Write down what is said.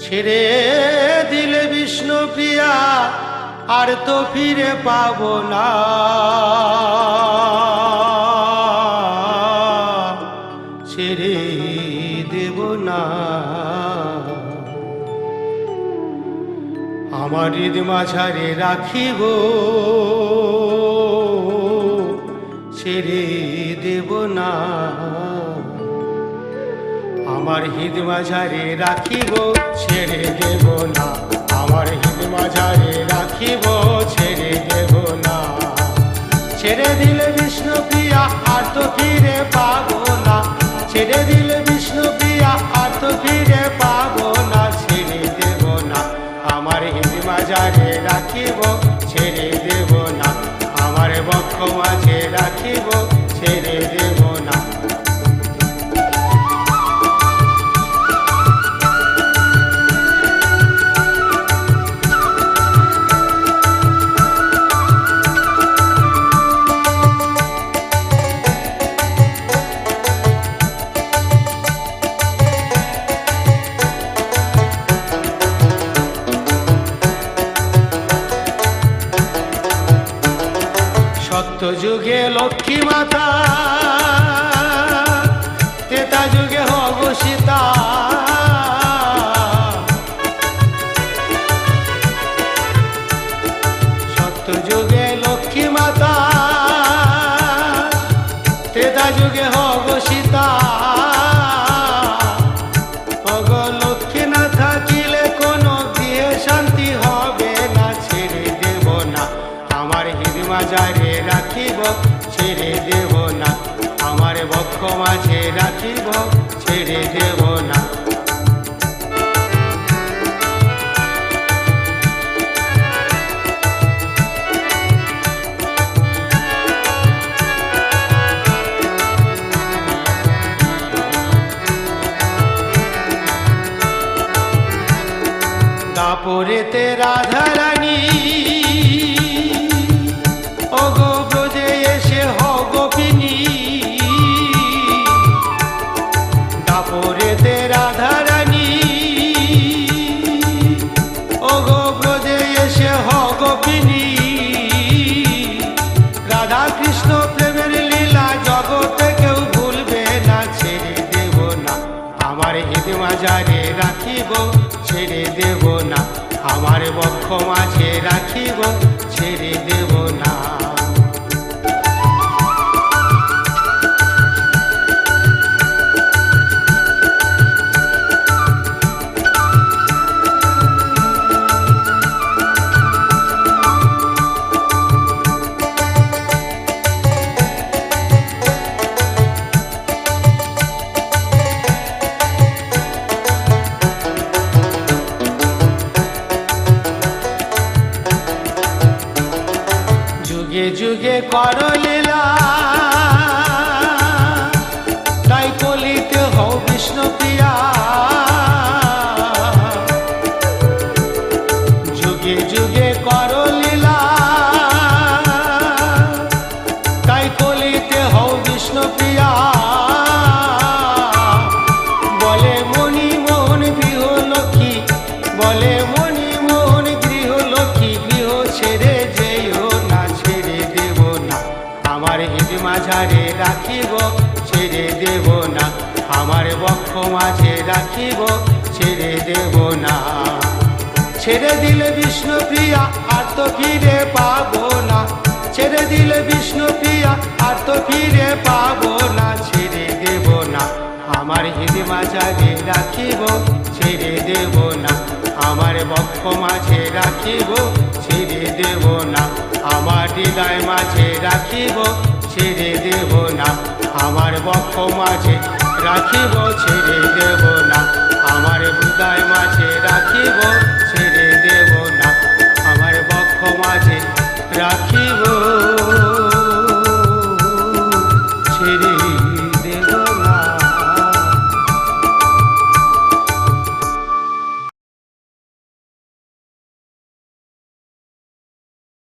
ছেড়ে দিলে বিষ্ণু প্রিয়া আর তো ফিরে পাবো না। ছেড়ে দেব না। আমার হৃদ মাঝারে রাখিব, ছেড়ে দেব না। আমার হৃদ মাঝারে রাখিব, ছেড়ে দেব না। আমার হৃদ মাঝারে রাখিব, ছেড়ে দেব না। ছেড়ে দিলে বিষ্ণু প্রিয়া আর তো ফিরে পাবো না। ছেড়ে দিলে বিষ্ণু প্রিয়া আর তো ফিরে পাবো না। ছেড়ে দেব না। আমার হৃদ মাঝারে রাখিব, ছেড়ে দেব না। আমার বক্ষ মাঝে রাখিব, ছেড়ে দেব না। সত্য যুগে লক্ষ্মী মাতা, ত্রেতা যুগে হব সীতা। সত্য যুগে লক্ষ্মী মাতা, ত্রেতা যুগে হব সীতা। অগ লক্ষ্মী না থাকিলে কোনো গৃহে শান্তি হবে না। ছেড়ে দেব না। আমার হৃদ মাঝারে রাখিব, ছেড়ে দেব না। আমার বক্ষ মাঝে রাখিব, ছেড়ে দেব না। দাপরেতে রাধা রানী, ওগো ব্রজে এসে হও গোপিনী। দাপরেতে রাধা রানী, ওগো ব্রজে এসে হও গোপিনী। রাধা কৃষ্ণ প্রেমের লীলা জগতে কেউ ভুলবে না। ছেড়ে দেব না। আমার হৃদ মাঝারে রাখিব, ছেড়ে দেব না। আমার বক্ষ মাঝে রাখিব, ছেড়ে দেব না। যুগে যুগে কর লীলা, তাই কলিতে হও বিষ্ণু প্রিয়া। যুগে যুগে কর লীলা, তাই কলিতে হও বিষ্ণু প্রিয়া। বলে মণি মোহন গৃহ লক্ষ্মী, বলে মণি মোহন গৃহ লক্ষ্মী, গৃহ ছেড়ে যেও না। ছেড়ে দেব না। আমার হৃদ মাঝারে রাখিব, ছেড়ে দেব না। আমার বক্ষ মাঝে রাখিব, ছেড়ে দেব না। ছেড়ে দিলে বিষ্ণু প্রিয়া আর তো ফিরে পাবো না। ছেড়ে দিলে বিষ্ণু প্রিয়া আর তো ফিরে পাবো না। ছেড়ে দেব না। আমার হৃদ মাঝারে রাখিব, ছেড়ে দেব না। আমার বক্ষ মাঝে রাখিব, ছেড়ে দেব না। আমার হৃদয় মাঝে রাখিব, ছেড়ে দেব না। আমার বক্ষ মাঝে রাখিব, ছেড়ে দেব না। আমার হৃদয় মাঝে রাখিব, ছেড়ে দেব না। আমার বক্ষ মাঝে রাখিব, ছেড়ে